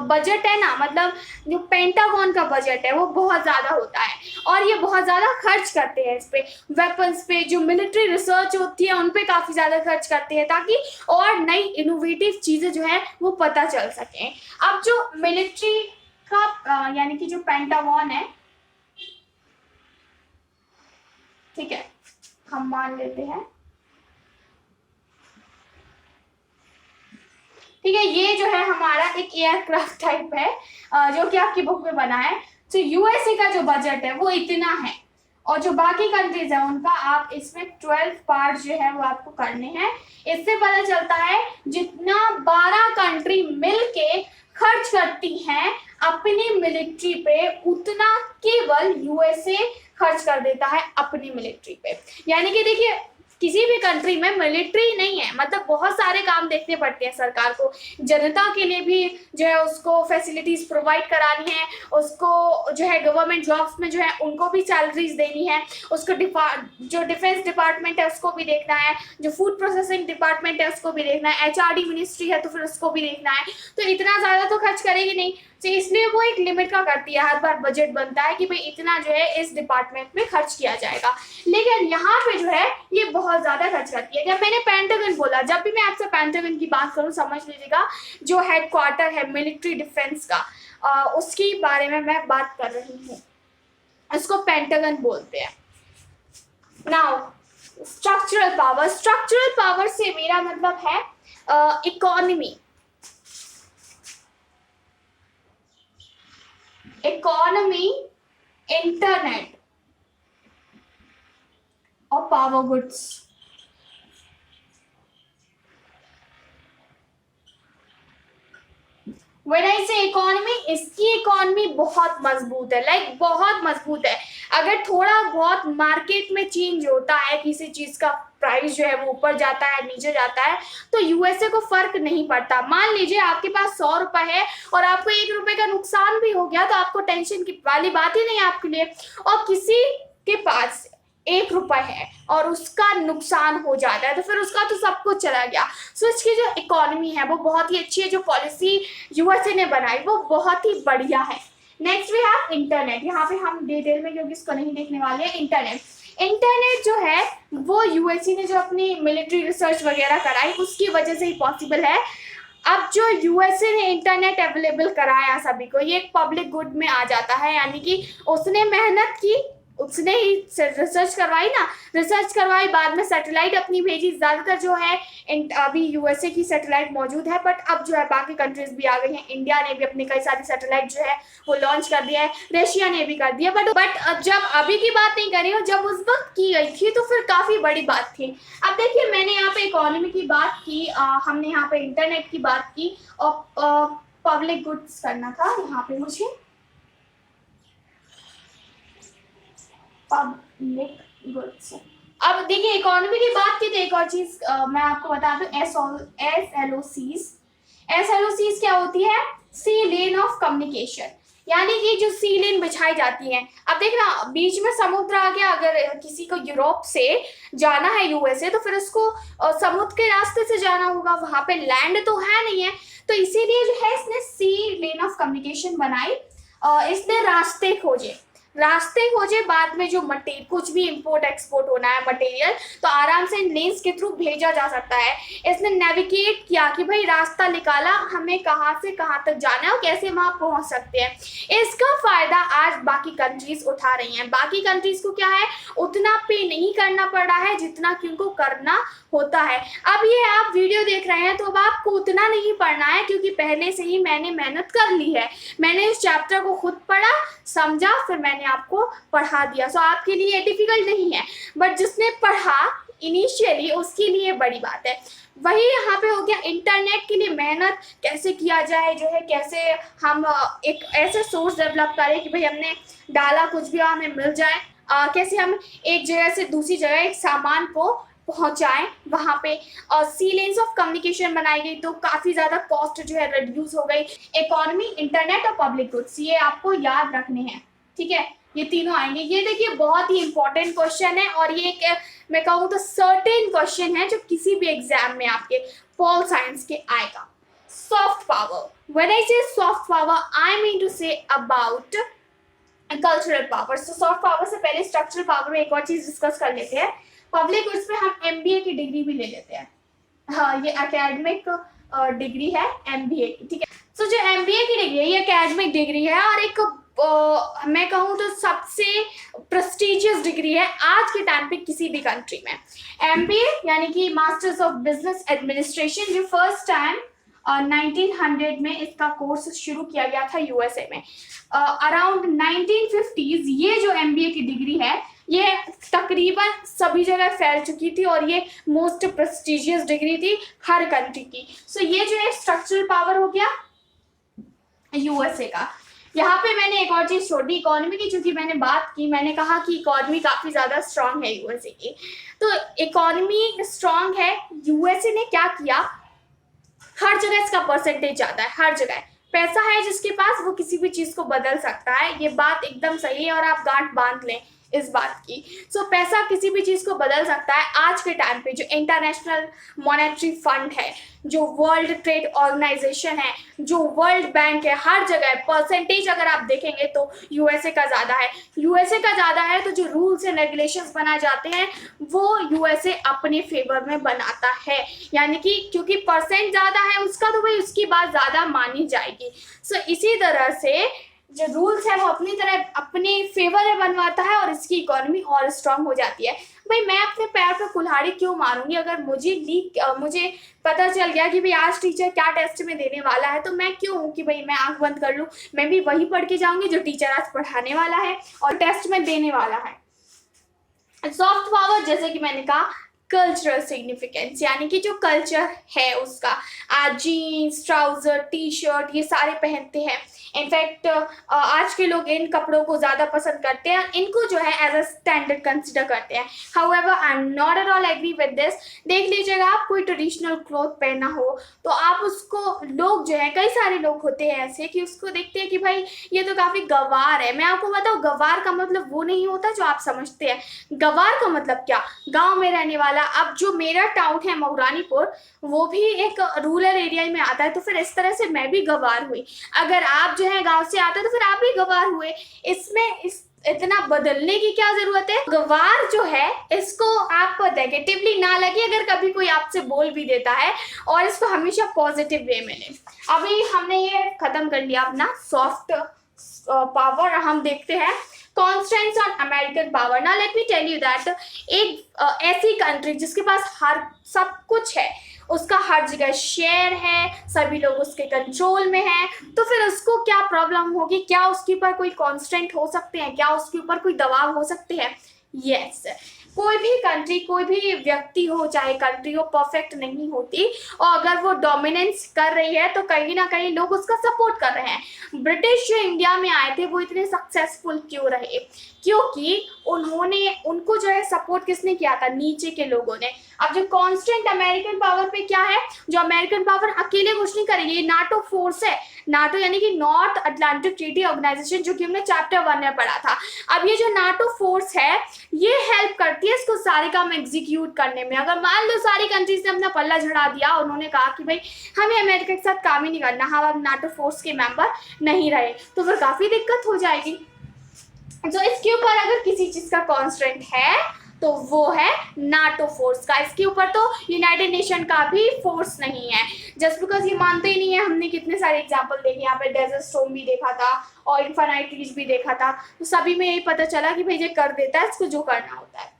बजट है ना, मतलब जो पेंटागन का बजट है वो बहुत ज्यादा होता है और ये बहुत ज्यादा खर्च करते हैं इस पे, वेपन्स पे, जो मिलिट्री रिसर्च होती है उन पे काफी ज्यादा खर्च करते हैं ताकि और नई इनोवेटिव चीजें जो है वो पता चल सकें। अब जो मिलिट्री का यानी कि जो पेंटागन है, ठीक है हम मान लेते हैं, ठीक है ये जो है हमारा एक एयरक्राफ्ट टाइप है जो कि आपकी बुक में बना है। तो यूएसए का जो बजट है वो इतना है और जो बाकी कंट्रीज है उनका आप इसमें 12 पार्ट जो है वो आपको करने हैं। इससे पता चलता है जितना 12 कंट्री मिलके खर्च करती हैं अपनी मिलिट्री पे उतना केवल यूएसए खर्च कर देता है अपनी मिलिट्री पे। यानी कि देखिए किसी भी कंट्री में मिलिट्री नहीं है, मतलब बहुत सारे काम देखने पड़ते हैं सरकार को, जनता के लिए भी जो है उसको फैसिलिटीज प्रोवाइड करानी है, उसको जो है गवर्नमेंट जॉब्स में जो है उनको भी सैलरीज देनी है, उसको जो डिफेंस डिपार्टमेंट है उसको भी देखना है, जो फूड प्रोसेसिंग डिपार्टमेंट है उसको भी देखना है, एचआरडी मिनिस्ट्री है तो फिर उसको भी देखना है। तो इतना ज्यादा तो खर्च करेगी नहीं, तो इसलिए वो एक लिमिट का करती है, हर बार बजट बनता है कि भाई इतना जो है इस डिपार्टमेंट में खर्च किया जाएगा। लेकिन यहाँ पे जो है ये बहुत ज्यादा खर्च करती है। जब मैंने पेंटागन बोला, जब भी मैं आपसे पेंटागन की बात करूँ समझ लीजिएगा जो हेडक्वार्टर है मिलिट्री डिफेंस का उसकी बारे में मैं बात कर रही हूँ, इसको पेंटागन बोलते हैं। Now structural power, structural power से मेरा मतलब है इकोनॉमी, इंटरनेट और power goods. When I say economy, इसकी इकोनॉमी बहुत मजबूत है, लाइक बहुत मजबूत है। अगर थोड़ा बहुत मार्केट में चेंज होता है, किसी चीज का प्राइस जो है वो ऊपर जाता है नीचे जाता है तो यूएसए को फर्क नहीं पड़ता। मान लीजिए आपके पास 100 रुपए है और आपको 1 रुपए का नुकसान भी हो गया तो आपको टेंशन की वाली बात ही नहीं है आपके लिए। और किसी के पास 1 रुपए है और उसका नुकसान हो जाता है तो फिर उसका तो सब कुछ चला गया। सो इसकी जो इकोनॉमी है वो बहुत ही अच्छी है, जो पॉलिसी यूएसए ने बनाई वो बहुत ही बढ़िया है। Next we have internet. यहाँ पे हम डिटेल में क्योंकि इसको नहीं देखने वाले हैं। इंटरनेट जो है वो यूएसए ने जो अपनी मिलिट्री रिसर्च वगैरह कराई उसकी वजह से ही पॉसिबल है। अब जो यूएसए ने इंटरनेट अवेलेबल कराया सभी को, ये एक पब्लिक गुड में आ जाता है, यानी कि उसने मेहनत की, उसने ही रिसर्च करवाई, बाद में सैटेलाइट अपनी भेजी। ज़्यादातर जो है अभी यूएसए की सैटेलाइट मौजूद है, बट अब जो है बाकी कंट्रीज भी आ गई हैं। इंडिया ने भी अपनी कई सारी सैटेलाइट जो है वो लॉन्च कर दिया है, रशिया ने भी कर दिया। बट जब अभी की बात नहीं कर रही हूँ, जब उस वक्त की गई थी तो फिर काफ़ी बड़ी बात थी। अब देखिए, मैंने यहाँ पे इकोनॉमी की बात की, हमने यहाँ पे इंटरनेट की बात की और पब्लिक गुड्स करना था यहाँ पे मुझे, पब्लिक गुड्स। अब देखिए, इकोनॉमी की बात की तो एक और चीज मैं आपको बता दूं, एसएलओसीज क्या होती है? सी लेन ऑफ कम्युनिकेशन, यानी कि जो सी लेन बिछाई जाती है। अब देखना, बीच में समुद्र आ गया, अगर किसी को यूरोप से जाना है यूएसए तो फिर उसको समुद्र के रास्ते से जाना होगा, वहां पे लैंड तो है नहीं है, तो इसीलिए जो है इसने सी लेन ऑफ कम्युनिकेशन बनाई। इसने रास्ते खोजे, बाद में जो मटेरियल कुछ भी इंपोर्ट एक्सपोर्ट होना है मटेरियल तो आराम से इन लेन्स के थ्रू भेजा जा सकता है। इसने नेविगेट किया कि भाई रास्ता निकाला, हमें कहाँ से कहाँ तक जाना है और कैसे वहाँ पहुँच सकते हैं। इसका फायदा आज बाकी कंट्रीज उठा रही हैं। बाकी कंट्रीज को क्या है, उतना पे नहीं करना पड़ रहा है जितना कि उनको करना होता है। अब ये आप वीडियो देख रहे हैं तो अब आपको उतना नहीं पढ़ना है, क्योंकि पहले से ही मैंने मेहनत कर ली है। मैंने इस चैप्टर को खुद पढ़ा, समझा, फिर मैंने आपको पढ़ा दिया। सो आपके लिए डिफिकल्ट नहीं है, बट जिसने पढ़ा इनिशियली उसके लिए बड़ी बात है। वही यहाँ पे हो गया, इंटरनेट के लिए मेहनत कैसे किया जाए, जो है कैसे हम एक ऐसे सोर्स डेवलप करें कि भाई हमने डाला कुछ भी हमें मिल जाए, कैसे हम एक जगह से दूसरी जगह एक सामान को पहुंचाएं वहां पे। और सी लेन्स ऑफ कम्युनिकेशन बनाई गई तो काफी ज्यादा कॉस्ट जो है रिड्यूस हो गई। इकोनॉमी, इंटरनेट और पब्लिक गुड्स, ये आपको याद रखने हैं, ठीक है? ये तीनों आएंगे। ये देखिए, बहुत ही इंपॉर्टेंट क्वेश्चन है और ये एक मैं कहूँ तो सर्टेन क्वेश्चन है जो किसी भी एग्जाम में आपके पॉल साइंस के आएगा। Soft power, when I say soft power I mean to say about cultural power. So soft power से पहले स्ट्रक्चरल पावर में एक और चीज डिस्कस कर लेते हैं। पब्लिक गुड्स में हम एमबीए की डिग्री भी ले लेते हैं। हाँ, ये एकेडमिक डिग्री है एमबीए की, ठीक है? सो जो एमबीए की डिग्री है ये एकेडमिक डिग्री है और एक मैं कहूँ तो सबसे प्रेस्टिजियस डिग्री है आज के टाइम पे किसी भी कंट्री में। एमबीए यानी कि मास्टर्स ऑफ बिजनेस एडमिनिस्ट्रेशन, जो फर्स्ट टाइम 1900 में इसका कोर्स शुरू किया गया था यूएसए में। अराउंड 1950s ये जो एमबीए की डिग्री है ये तकरीबन सभी जगह फैल चुकी थी और ये मोस्ट प्रेस्टिजियस डिग्री थी हर कंट्री की। सो ये जो है स्ट्रक्चरल पावर हो गया यूएसए का। यहाँ पे मैंने एक और चीज छोड़ दी इकोनॉमी की, चूंकि मैंने बात की, मैंने कहा कि इकोनॉमी काफी ज्यादा स्ट्रांग है यूएसए की, तो इकोनॉमी स्ट्रांग है। यूएसए ने क्या किया, हर जगह इसका परसेंटेज ज्यादा है, हर जगह पैसा है जिसके पास वो किसी भी चीज को बदल सकता है। ये बात एकदम सही है और आप गांठ बांध लें इस बात की। सो पैसा किसी भी चीज को बदल सकता है। आज के टाइम पे जो इंटरनेशनल मॉनेटरी फंड है, जो वर्ल्ड ट्रेड ऑर्गेनाइजेशन है, जो वर्ल्ड बैंक है, हर जगह परसेंटेज अगर आप देखेंगे तो यूएसए का ज्यादा है। यूएसए का ज्यादा है तो जो रूल्स एंड रेगुलेशंस बनाए जाते हैं वो यूएसए अपने फेवर में बनाता है, यानी कि क्योंकि परसेंट ज्यादा है उसका तो भाई उसकी बात ज्यादा मानी जाएगी। सो इसी तरह से जो रूल्स है वो अपनी तरह अपने फेवर में बनवाता है और इसकी इकोनॉमी और स्ट्रांग हो जाती है। भाई मैं अपने पैर पे कुल्हाड़ी क्यों मारूंगी? अगर मुझे पता चल गया कि भाई आज टीचर क्या टेस्ट में देने वाला है तो मैं क्यों हूँ कि भाई मैं आंख बंद कर लूँ, मैं भी वही पढ़ के जाऊंगी जो टीचर आज पढ़ाने वाला है और टेस्ट में देने वाला है। सॉफ्ट पावर जैसे कि मैंने कहा कल्चरल सिग्निफिकेंस, यानी कि जो कल्चर है उसका। आज जीन्स, ट्राउजर, टी शर्ट ये सारे पहनते हैं। इनफैक्ट आज के लोग इन कपड़ों को ज़्यादा पसंद करते हैं, इनको जो है एज अ स्टैंडर्ड कंसिडर करते हैं। However I am not at all agree with this. देख लीजिएगा, आप कोई ट्रेडिशनल क्लॉथ पहना हो तो आप उसको, लोग जो है, कई सारे लोग होते हैं ऐसे कि उसको देखते हैं कि भाई ये तो काफ़ी गंवार है। मैं आपको बताऊँ, गंवार का मतलब वो नहीं होता जो आप समझते हैं। गंवार का मतलब क्या, गाँव में रहने वाला। अब जो मेरा टाउन है मऊरानीपुर, वो भी एक रूरल एरिया में आता है, तो फिर इस तरह से मैं भी गंवार हुई। अगर आप जो है गांव से आते हैं तो फिर आप भी गंवार हुए। इसमें इतना बदलने की क्या जरूरत है। गंवार जो है, इसको आप नेगेटिवली ना लगे अगर कभी कोई आपसे बोल भी देता है, और इसको हमेशा पॉजिटिव वे में लें। अभी हमने ये खत्म कर लिया अपना सॉफ्ट पावर। हम देखते हैं constants on American power. Now let me tell you that एक ऐसी कंट्री जिसके पास हर सब कुछ है, उसका हर जगह शेयर है, सभी लोग उसके कंट्रोल में हैं, तो फिर उसको क्या प्रॉब्लम होगी? क्या उसके ऊपर कोई कांस्टेंट हो सकते हैं? क्या उसके ऊपर कोई दबाव हो सकते हैं? यस, कोई भी कंट्री, कोई भी व्यक्ति हो, चाहे कंट्री हो, परफेक्ट नहीं होती, और अगर वो डोमिनेंस कर रही है तो कहीं ना कहीं लोग उसका सपोर्ट कर रहे हैं। ब्रिटिश जो इंडिया में आए थे वो इतने सक्सेसफुल क्यों रहे? क्योंकि उनको जो है सपोर्ट किसने किया था? नीचे के लोगों ने। अब जो कांस्टेंट अमेरिकन पावर पे क्या है, जो अमेरिकन पावर अकेले कुछ नहीं करेगी। ये नाटो फोर्स है, नाटो यानी कि नॉर्थ अटलांटिक ट्रीटी ऑर्गेनाइजेशन, जो कि हमने चैप्टर 1 में पढ़ा था। अब ये जो नाटो फोर्स है, ये हेल्प करती है इसको सारे काम एग्जीक्यूट करने में। अगर मान लो सारी कंट्रीज ने अपना पल्ला झड़ा दिया, उन्होंने कहा कि भाई हमें अमेरिका के साथ काम ही नहीं करना, हम अब नाटो फोर्स के मेंबर नहीं रहे, तो फिर काफी दिक्कत हो जाएगी। तो इसके ऊपर अगर किसी चीज का कॉन्स्टेंट है तो वो है नाटो फोर्स का। इसके ऊपर तो यूनाइटेड नेशन का भी फोर्स नहीं है, जस्ट बिकॉज ये मानते ही नहीं है। हमने कितने सारे एग्जांपल देखे, यहाँ पे डेजर्ट स्टॉर्म भी देखा था और इन्फिनाइट रीच भी देखा था, तो सभी में यही पता चला कि भाई ये कर देता है इसको जो करना होता है।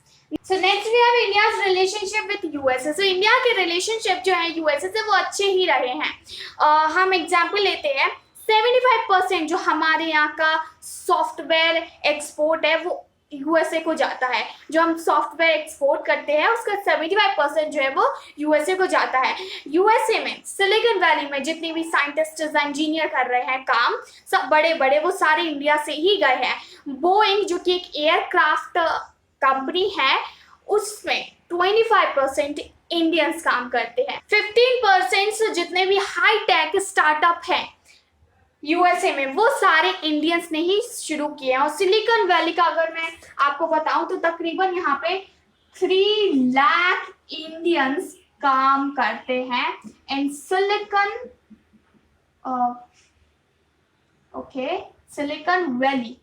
So next we have India's relationship with USA. So India के रिलेशनशिप जो है यूएसए से वो अच्छे ही रहे हैं। हम एग्जाम्पल लेते हैं, 75% जो हमारे यहाँ का सॉफ्टवेयर एक्सपोर्ट है वो यूएसए को जाता है। जो हम सॉफ्टवेयर एक्सपोर्ट करते हैं उसका 75% जो है वो यूएसए को जाता है। यूएसए में सिलिकॉन वैली में जितने भी साइंटिस्ट, इंजीनियर कर रहे हैं काम, सब बड़े बड़े, वो सारे इंडिया से ही गए हैं। बोइंग जो कि एक एयरक्राफ्ट कंपनी है, उसमें 25% इंडियंस काम करते हैं। 15% जितने भी हाई टेक स्टार्टअप हैं यूएसए में, वो सारे इंडियंस ने ही शुरू किए हैं। और सिलिकॉन वैली का अगर मैं आपको बताऊं तो तकरीबन यहाँ पे 3 लाख इंडियंस काम करते हैं in Silicon Silicon Valley.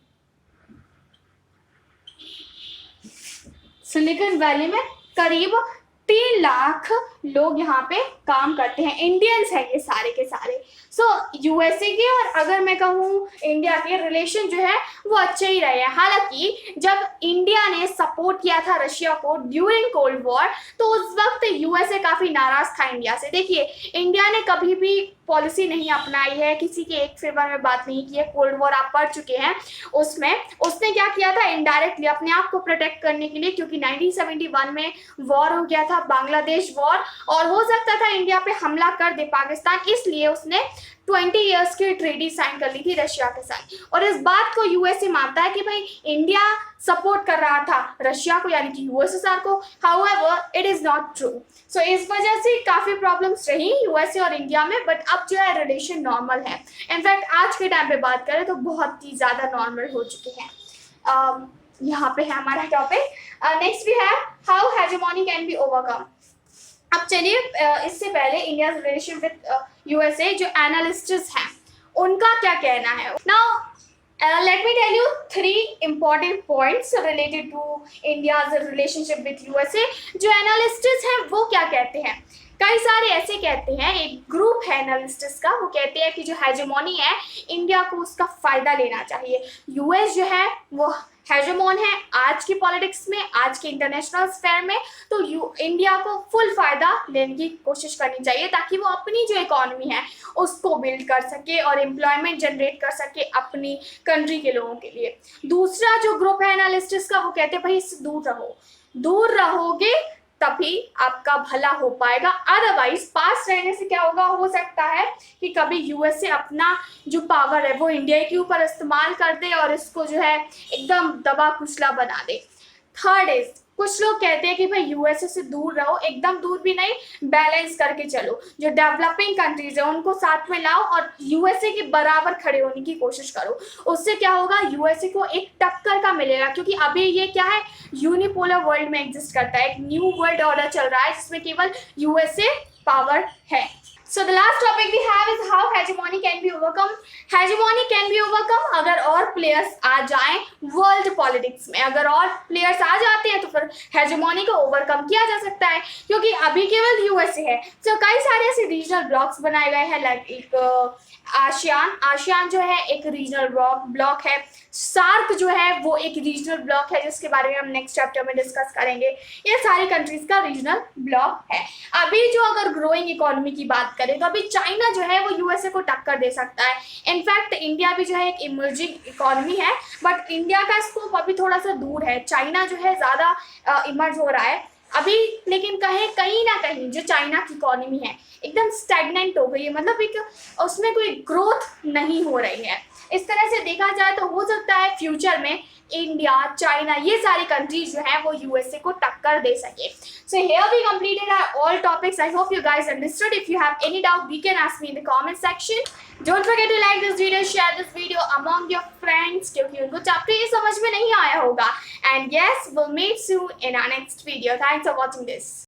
Silicon Valley में करीब 3 लाख लोग यहाँ पे काम करते हैं, इंडियंस हैं ये सारे के सारे। सो यूएसए के और अगर मैं कहूँ इंडिया के रिलेशन जो है वो अच्छे ही रहे हैं। हालांकि जब इंडिया ने सपोर्ट किया था रशिया को ड्यूरिंग कोल्ड वॉर, तो उस वक्त यूएसए काफ़ी नाराज था इंडिया से। देखिए, इंडिया ने कभी भी पॉलिसी नहीं अपनाई है, किसी के एक फेवर में बात नहीं की है। कोल्ड वॉर आप पढ़ चुके हैं, उसमें उसने क्या किया था, इनडायरेक्टली अपने आप को प्रोटेक्ट करने के लिए, क्योंकि 1971 में वॉर हो गया था, बांग्लादेश वॉर, और हो सकता था इंडिया पे हमला कर दे पाकिस्तान, इसलिए उसने 20 इयर्स की ट्रेडी साइन कर ली थी रशिया के साथ। और इस बात को यूएसए मानता है कि भाई इंडिया सपोर्ट कर रहा था रशिया को, यानी कि यूएसएसआर को। However it is not true. So इस वजह से काफ़ी प्रॉब्लम्स रही यूएसए और इंडिया में, बट अब जो है रिलेशन नॉर्मल है। इनफैक्ट आज के टाइम पे बात करें तो बहुत ही ज़्यादा नॉर्मल हो चुके हैं। यहाँ पे है हमारा टॉपिक। नेक्स्ट भी है how hegemony can be overcome. अब चलिए, इससे पहले इंडिया रिलेशन विद यूएसए जो एनालिस्ट्स हैं उनका क्या कहना है। Now let me tell you 3 important points related to India's relationship with USA। जो एनालिस्ट्स हैं वो क्या कहते हैं, कई सारे ऐसे कहते हैं, एक ग्रुप है एनालिस्ट्स का, वो कहते हैं कि जो हेजेमोनी है इंडिया को उसका फायदा लेना चाहिए। यूएस जो है वो हेजेमोन है आज की पॉलिटिक्स में, आज के इंटरनेशनल स्फेयर में, तो इंडिया को फुल फायदा लेने की कोशिश करनी चाहिए ताकि वो अपनी जो इकोनॉमी है उसको बिल्ड कर सके और एम्प्लॉयमेंट जनरेट कर सके अपनी कंट्री के लोगों के लिए। दूसरा जो ग्रुप है एनालिस्ट्स का, वो कहते हैं भाई इससे दूर रहो, दूर रहोगे तभी आपका भला हो पाएगा। अदरवाइज पास रहने से क्या होगा, हो सकता है कि कभी यूएसए अपना जो पावर है वो इंडिया के ऊपर इस्तेमाल कर दे और इसको जो है एकदम दबा कुचला बना दे। थर्ड इज, कुछ लोग कहते हैं कि भाई यूएसए से दूर रहो, एकदम दूर भी नहीं, बैलेंस करके चलो। जो डेवलपिंग कंट्रीज है उनको साथ में लाओ और यूएसए के बराबर खड़े होने की कोशिश करो। उससे क्या होगा, यूएसए को एक टक्कर का मिलेगा, क्योंकि अभी ये क्या है, यूनिपोलर वर्ल्ड में एग्जिस्ट करता है। एक न्यू वर्ल्ड ऑर्डर चल रहा है जिसमें केवल यूएसए पावर है। So the last topic we have is how hegemony can be overcome. Hegemony can be overcome अगर और players आ जाएं world politics में। अगर और players आ जाते हैं तो फिर hegemony को overcome किया जा सकता है, क्योंकि अभी केवल यूएसए है। So कई सारे ऐसे regional blocks बनाए गए हैं, लाइक एक आसियान जो है एक रीजनल ब्लॉक है। सार्क जो है वो एक रीजनल ब्लॉक है, जिसके बारे में हम नेक्स्ट चैप्टर में डिस्कस करेंगे। ये सारी कंट्रीज का रीजनल ब्लॉक है। अभी जो अगर ग्रोइंग इकोनॉमी की बात करें तो अभी चाइना जो है वो यूएसए को टक्कर दे सकता है। इनफैक्ट इंडिया भी जो है एक इमर्जिंग इकोनॉमी है, बट इंडिया का स्कोप अभी थोड़ा सा दूर है। चाइना जो है ज़्यादा इमर्ज हो रहा है अभी, लेकिन कहीं ना कहीं जो चाइना की इकोनॉमी है एकदम स्टैग्नेंट हो गई है, मतलब एक उसमें कोई ग्रोथ नहीं हो रही है। इस तरह से देखा जाए तो हो सकता है फ्यूचर में इंडिया, चाइना, ये सारी कंट्रीज जो है वो यूएसए को टक्कर दे सके। So here we completed our all topics. I hope you guys understood. If you have any doubt we can ask me in the comment section. Don't forget to like this video, share this video among your friends, क्योंकि उनको chapter ये समझ में नहीं आया होगा। And yes, we'll meet soon in our next video. Thanks for watching this.